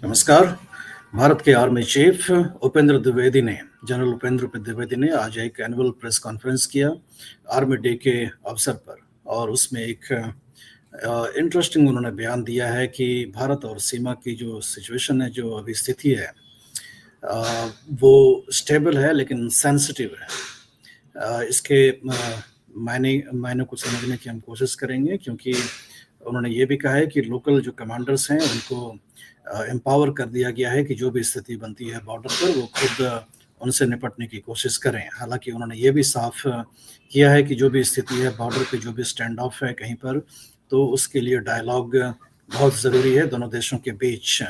नमस्कार। भारत के army chief general Upendra Dwivedi ने आज एक एनुअल प्रेस कॉन्फ्रेंस किया आर्मी डे के अवसर पर। और उसमें एक इंटरेस्टिंग उन्होंने बयान दिया है कि भारत और सीमा की जो सिचुएशन है, जो अभी स्थिति है, वो स्टेबल है लेकिन सेंसिटिव है। इसके मायने मायने को समझने की हम कोशिश करेंगे, क्योंकि उन्होंने ये भी कहा है कि लोकल जो कमांडर्स हैं उनको एम्पावर कर दिया गया है कि जो भी स्थिति बनती है बॉर्डर पर वो खुद उनसे निपटने की कोशिश करें। हालांकि उन्होंने ये भी साफ किया है कि जो भी स्थिति है बॉर्डर पे, जो भी स्टैंड ऑफ है कहीं पर, तो उसके लिए डायलॉग बहुत ज़रूरी है दोनों देशों के बीच।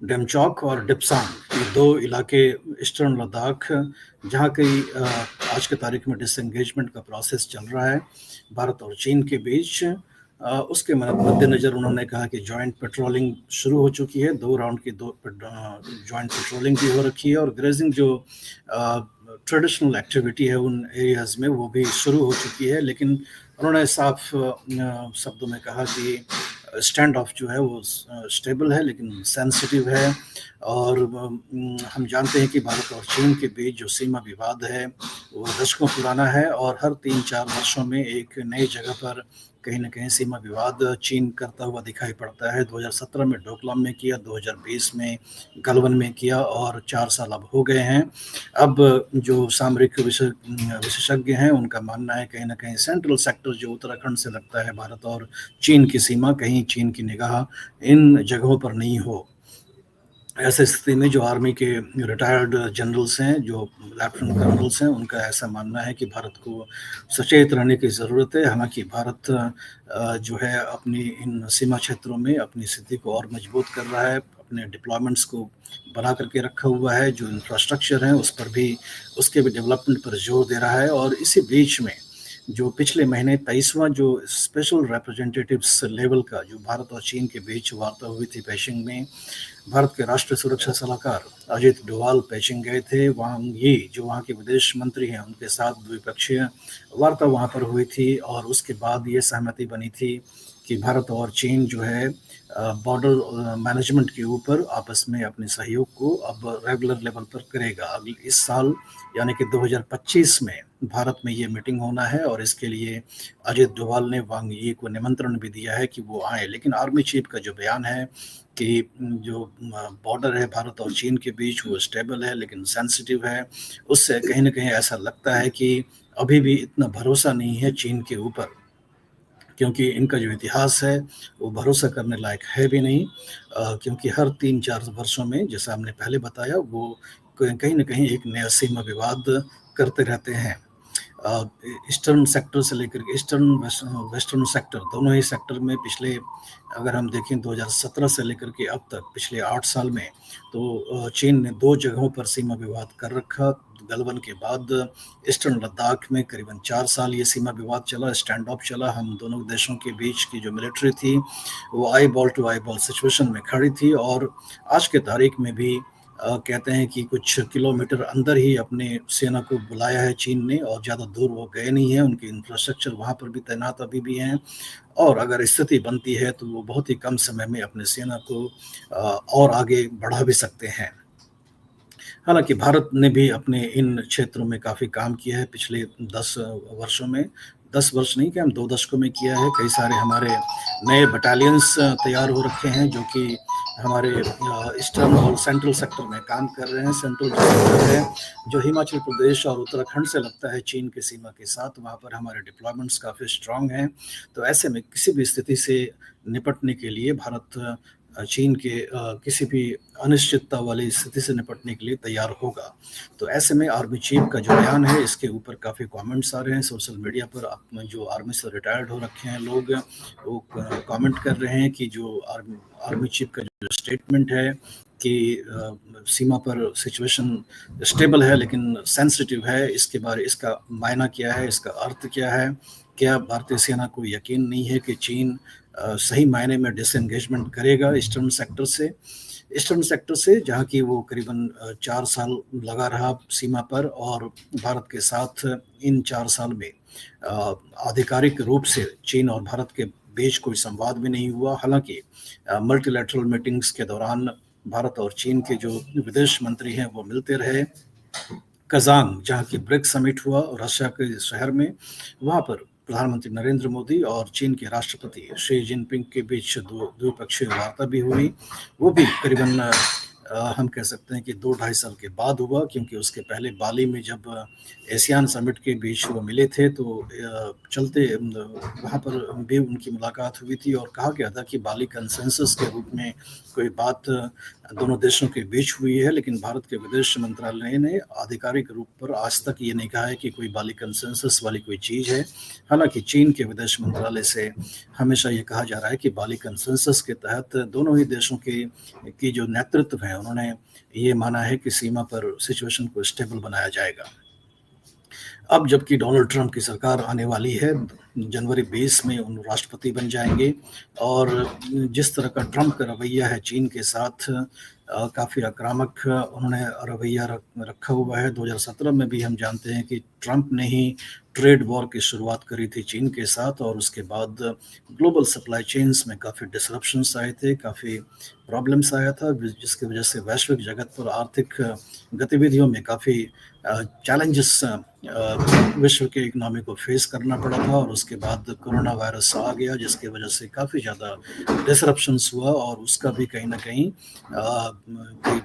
डेमचौक और डिप्सांग, ये दो इलाके ईस्टर्न लद्दाख, जहाँ की आज के तारीख में डिसएंगेजमेंट का प्रोसेस चल रहा है भारत और चीन के बीच। उसके मद्देनज़र उन्होंने कहा कि जॉइंट पेट्रोलिंग शुरू हो चुकी है, 2 राउंड की जॉइंट पेट्रोलिंग भी हो रखी है, और ग्रेजिंग जो ट्रेडिशनल एक्टिविटी है उन एरियाज़ में वो भी शुरू हो चुकी है। लेकिन उन्होंने साफ शब्दों में कहा कि स्टैंड ऑफ जो है वो स्टेबल है लेकिन सेंसिटिव है। और हम जानते हैं कि भारत और चीन के बीच जो सीमा विवाद है वो दशकों पुराना है, और हर 3-4 वर्षों में एक नई जगह पर कहीं न कहीं सीमा विवाद चीन करता हुआ दिखाई पड़ता है। 2017 में डोकलाम में किया, 2020 में गलवान में किया, और 4 साल अब हो गए हैं। अब जो सामरिक विशेषज्ञ हैं उनका मानना है कहीं न कहीं सेंट्रल सेक्टर जो उत्तराखंड से लगता है भारत और चीन की सीमा, कहीं चीन की निगाह इन जगहों पर नहीं हो। ऐसी स्थिति में जो आर्मी के रिटायर्ड जनरल्स हैं, जो लेफ्टिनेंट कर्नल्स हैं, उनका ऐसा मानना है कि भारत को सचेत रहने की ज़रूरत है। हालांकि भारत जो है अपनी इन सीमा क्षेत्रों में अपनी स्थिति को और मजबूत कर रहा है, अपने डिप्लॉयमेंट्स को बना करके रखा हुआ है, जो इंफ्रास्ट्रक्चर है उस पर भी, उसके भी डेवलपमेंट पर जोर दे रहा है। और इसी बीच में जो पिछले महीने 23वां जो स्पेशल रिप्रेजेंटेटिव्स लेवल का जो भारत और चीन के बीच वार्ता हुई थी पेशिंग में, भारत के राष्ट्रीय सुरक्षा सलाहकार अजीत डोभाल पेचिंग गए थे। वहाँ ये जो वहाँ के विदेश मंत्री हैं उनके साथ द्विपक्षीय वार्ता वहाँ पर हुई थी, और उसके बाद ये सहमति बनी थी कि भारत और चीन जो है बॉर्डर मैनेजमेंट के ऊपर आपस में अपने सहयोग को अब रेगुलर लेवल पर करेगा। अगले इस साल यानी कि 2025 में भारत में ये मीटिंग होना है, और इसके लिए अजीत डोभाल ने वांग यी को निमंत्रण भी दिया है कि वो आए। लेकिन आर्मी चीफ का जो बयान है कि जो बॉर्डर है भारत और चीन के बीच वो स्टेबल है लेकिन सेंसिटिव है, उससे कहीं न कहीं ऐसा लगता है कि अभी भी इतना भरोसा नहीं है चीन के ऊपर, क्योंकि इनका जो इतिहास है वो भरोसा करने लायक है भी नहीं। क्योंकि हर 3-4 वर्षों में, जैसा हमने पहले बताया, वो कहीं न कहीं एक नया सीमा विवाद करते रहते हैं। ईस्टर्न सेक्टर से लेकर के ईस्टर्न वेस्टर्न सेक्टर, दोनों ही सेक्टर में पिछले, अगर हम देखें 2017 से लेकर के अब तक पिछले 8 साल में, तो चीन ने 2 जगहों पर सीमा विवाद कर रखा। गलवान के बाद ईस्टर्न लद्दाख में करीबन 4 साल ये सीमा विवाद चला, स्टैंड ऑफ चला। हम दोनों देशों के बीच की जो मिलिट्री थी वो eyeball to eyeball situation में खड़ी थी, और आज के तारीख में भी कहते हैं कि कुछ किलोमीटर अंदर ही अपने सेना को बुलाया है चीन ने, और ज़्यादा दूर वो गए नहीं हैं। उनके इंफ्रास्ट्रक्चर वहाँ पर भी तैनात अभी भी हैं, और अगर स्थिति बनती है तो वो बहुत ही कम समय में अपने सेना को और आगे बढ़ा भी सकते हैं। हालांकि भारत ने भी अपने इन क्षेत्रों में काफ़ी काम किया है पिछले 10 वर्षों में। 10 वर्ष नहीं, कि हम 2 दशकों में किया है। कई सारे हमारे नए बटालियंस तैयार हो रखे हैं जो कि हमारे ईस्टर्न और सेंट्रल सेक्टर में काम कर रहे हैं। सेंट्रल जो सेक्टर है, जो हिमाचल प्रदेश और उत्तराखंड से लगता है चीन की सीमा के साथ, वहाँ पर हमारे डिप्लॉयमेंट्स काफ़ी स्ट्रांग हैं। तो ऐसे में किसी भी स्थिति से निपटने के लिए भारत चीन के किसी भी अनिश्चितता वाली स्थिति से निपटने के लिए तैयार होगा। तो ऐसे में आर्मी चीफ का जो बयान है इसके ऊपर काफ़ी कमेंट्स आ रहे हैं सोशल मीडिया पर। जो आर्मी से रिटायर्ड हो रखे हैं लोग, वो कमेंट कर रहे हैं कि जो आर्मी चीफ का जो स्टेटमेंट है कि सीमा पर सिचुएशन स्टेबल है लेकिन सेंसिटिव है, इसके बारे इसका मायना क्या है, इसका अर्थ क्या है। क्या भारतीय सेना को यकीन नहीं है कि चीन सही मायने में डिसएंगेजमेंट करेगा ईस्टर्न सेक्टर से, जहाँ की वो करीबन 4 साल लगा रहा सीमा पर, और भारत के साथ इन 4 साल में आधिकारिक रूप से चीन और भारत के बीच कोई संवाद भी नहीं हुआ। हालाँकि मल्टीलैटरल मीटिंग्स के दौरान भारत और चीन के जो विदेश मंत्री हैं वो मिलते रहे। कजान जहाँ की ब्रिक्स समिट हुआ और रशिया के शहर में, वहाँ पर प्रधानमंत्री नरेंद्र मोदी और चीन के राष्ट्रपति शी जिनपिंग के बीच द्विपक्षीय वार्ता भी हुई। वो भी करीबन हम कह सकते हैं कि 2 ढाई साल के बाद हुआ, क्योंकि उसके पहले बाली में जब एशियान समिट के बीच वो मिले थे तो चलते वहाँ पर भी उनकी मुलाकात हुई थी और कहा गया था कि बाली कंसेंसस के रूप में कोई बात दोनों देशों के बीच हुई है। लेकिन भारत के विदेश मंत्रालय ने आधिकारिक रूप पर आज तक ये नहीं कहा है कि कोई बाली कंसेंसस वाली कोई चीज़ है। हालांकि चीन के विदेश मंत्रालय से हमेशा ये कहा जा रहा है कि बाली कंसेंसस के तहत दोनों ही देशों की जो नेतृत्व है उन्होंने ये माना है कि सीमा पर सिचुएशन को स्टेबल बनाया जाएगा। अब जबकि डोनाल्ड ट्रंप की सरकार आने वाली है, जनवरी 20 में उन राष्ट्रपति बन जाएंगे और जिस तरह का ट्रंप का रवैया है चीन के साथ, काफ़ी आक्रामक उन्होंने रवैया रखा हुआ है। 2017 में भी हम जानते हैं कि ट्रंप ने ही ट्रेड वॉर की शुरुआत करी थी चीन के साथ और उसके बाद ग्लोबल सप्लाई चेन्स में काफ़ी डिसरप्शंस आए थे, काफ़ी प्रॉब्लम्स आया था, जिसकी वजह से वैश्विक जगत पर आर्थिक गतिविधियों में काफ़ी चैलेंजेस विश्व के इकोनॉमी को फेस करना पड़ा था। और उसके बाद कोरोना वायरस आ गया जिसकी वजह से काफ़ी ज़्यादा डिसरप्शंस हुआ और उसका भी कहीं ना कहीं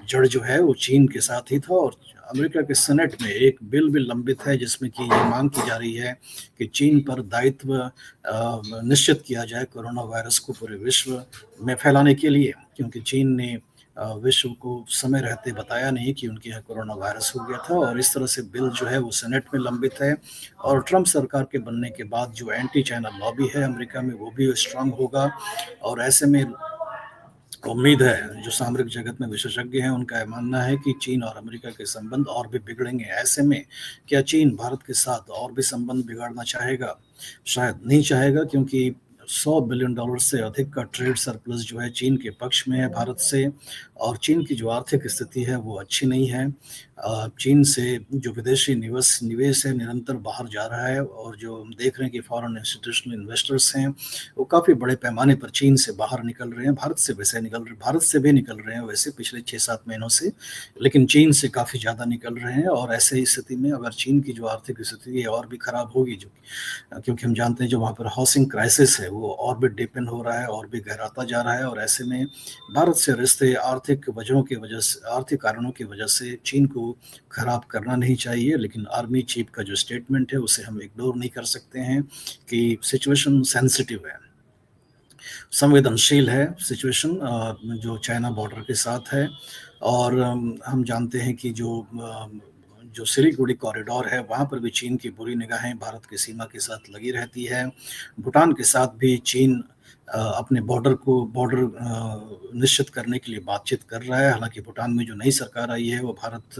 जड़ जो है वो चीन के साथ ही था। और अमेरिका के सेनेट में एक बिल भी लंबित है जिसमें कि ये मांग की जा रही है कि चीन पर दायित्व निश्चित किया जाए कोरोना वायरस को पूरे विश्व में फैलाने के लिए, क्योंकि चीन ने विश्व को समय रहते बताया नहीं कि उनके यहाँ कोरोना वायरस हो गया था। और इस तरह से बिल जो है वो सेनेट में लंबित है और ट्रंप सरकार के बनने के बाद जो एंटी चाइना लॉबी है अमेरिका में वो भी स्ट्रांग होगा। और ऐसे में उम्मीद है, जो सामरिक जगत में विशेषज्ञ हैं उनका यह मानना है कि चीन और अमेरिका के संबंध और भी बिगड़ेंगे। ऐसे में क्या चीन भारत के साथ और भी संबंध बिगाड़ना चाहेगा? शायद नहीं चाहेगा, क्योंकि $100 बिलियन से अधिक का ट्रेड सरप्लस जो है चीन के पक्ष में है भारत से। और चीन की जो आर्थिक स्थिति है वो अच्छी नहीं है। चीन से जो विदेशी निवेश है निरंतर बाहर जा रहा है और जो हम देख रहे हैं कि फॉरेन इंस्टीट्यूशनल इन्वेस्टर्स हैं वो काफ़ी बड़े पैमाने पर चीन से बाहर निकल रहे हैं। भारत से भी निकल रहे हैं वैसे पिछले 6-7 महीनों से, लेकिन चीन से काफ़ी ज़्यादा निकल रहे हैं। और ऐसे स्थिति में अगर चीन की जो आर्थिक स्थिति है और भी खराब होगी, जो क्योंकि हम जानते हैं जो वहाँ पर हाउसिंग क्राइसिस है वो और भी डीपन हो रहा है और भी गहराता जा रहा है। और ऐसे में भारत से रिश्ते आर्थिक कारणों की वजह से चीन को खराब करना नहीं चाहिए। लेकिन आर्मी चीफ का जो स्टेटमेंट है उसे हम इग्नोर नहीं कर सकते हैं कि सिचुएशन सेंसिटिव है, संवेदनशील है सिचुएशन जो चाइना बॉर्डर के साथ है। और हम जानते हैं कि जो सिलीगुड़ी कॉरिडोर है वहाँ पर भी चीन की बुरी निगाहें भारत की सीमा के साथ लगी रहती है। भूटान के साथ भी चीन अपने बॉर्डर निश्चित करने के लिए बातचीत कर रहा है। हालांकि भूटान में जो नई सरकार आई है वो भारत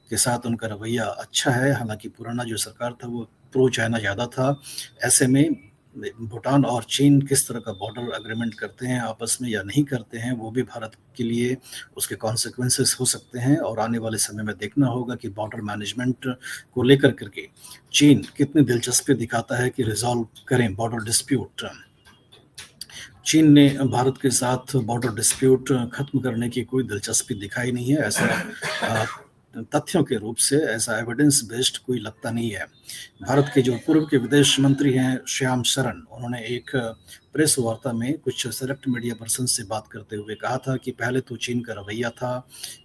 के साथ उनका रवैया अच्छा है, हालांकि पुराना जो सरकार था वो प्रो चाइना ज़्यादा था। ऐसे में भूटान और चीन किस तरह का बॉर्डर एग्रीमेंट करते हैं आपस में या नहीं करते हैं, वो भी भारत के लिए उसके कॉन्सिक्वेंसेस हो सकते हैं। और आने वाले समय में देखना होगा कि बॉर्डर मैनेजमेंट को लेकर करके चीन कितनी दिलचस्पी दिखाता है कि रिजॉल्व करें बॉर्डर डिस्प्यूट। चीन ने भारत के साथ बॉर्डर डिस्प्यूट खत्म करने की कोई दिलचस्पी दिखाई नहीं है, ऐसा तथ्यों के रूप से ऐसा एविडेंस बेस्ड कोई लगता नहीं है। भारत के जो पूर्व के विदेश मंत्री हैं श्याम शरण, उन्होंने एक प्रेस वार्ता में कुछ सेलेक्ट मीडिया पर्सन से बात करते हुए कहा था कि पहले तो चीन का रवैया था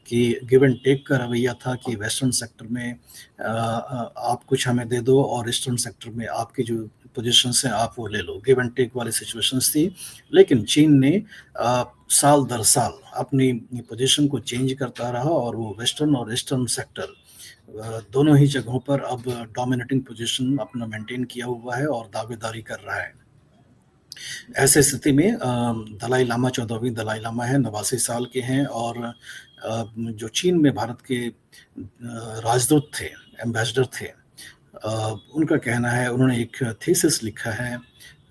कि गिव एंड टेक का रवैया था कि वेस्टर्न सेक्टर में आप कुछ हमें दे दो और ईस्टर्न सेक्टर में आपकी जो पोजीशंस हैं आप वो ले लो, गिव एंड टेक वाली सिचुएशंस थी। लेकिन चीन ने साल दर साल अपनी पोजीशन को चेंज करता रहा और वो वेस्टर्न और ईस्टर्न सेक्टर दोनों ही जगहों पर अब डोमिनेटिंग पोजीशन अपना मेंटेन किया हुआ है और दावेदारी कर रहा है। ऐसे स्थिति में दलाई लामा 14वीं दलाई लामा है, 89 साल के हैं और जो चीन में भारत के राजदूत थे, एम्बेसडर थे, उनका कहना है, उन्होंने एक थीसिस लिखा है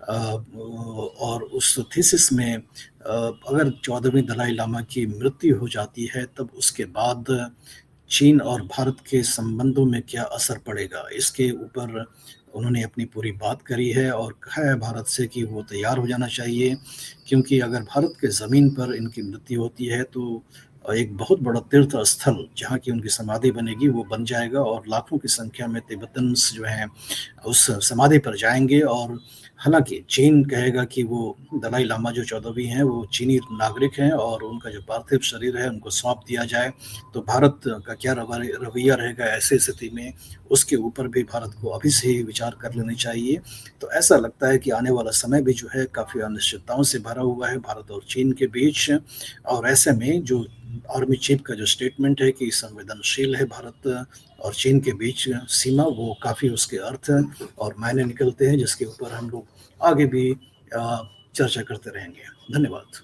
और उस थीसिस में अगर 14वीं दलाई लामा की मृत्यु हो जाती है तब उसके बाद चीन और भारत के संबंधों में क्या असर पड़ेगा, इसके ऊपर उन्होंने अपनी पूरी बात करी है और कहा है भारत से कि वो तैयार हो जाना चाहिए, क्योंकि अगर भारत के ज़मीन पर इनकी मृत्यु होती है तो एक बहुत बड़ा तीर्थ स्थल जहाँ की उनकी समाधि बनेगी वो बन जाएगा और लाखों की संख्या में तिब्बतन्स जो हैं उस समाधि पर जाएँगे। और हालाँकि चीन कहेगा कि वो दलाई लामा जो 14वीं हैं वो चीनी नागरिक हैं और उनका जो पार्थिव शरीर है उनको सौंप दिया जाए। तो भारत का क्या रवैया रहेगा ऐसी स्थिति में, उसके ऊपर भी भारत को अभी से ही विचार कर लेनी चाहिए। तो ऐसा लगता है कि आने वाला समय भी जो है काफ़ी अनिश्चितताओं से भरा हुआ है भारत और चीन के बीच। और ऐसे में जो आर्मी चीफ का जो स्टेटमेंट है कि संवेदनशील है भारत और चीन के बीच सीमा, वो काफ़ी उसके अर्थ और मायने निकलते हैं, जिसके ऊपर हम लोग आगे भी चर्चा करते रहेंगे। धन्यवाद।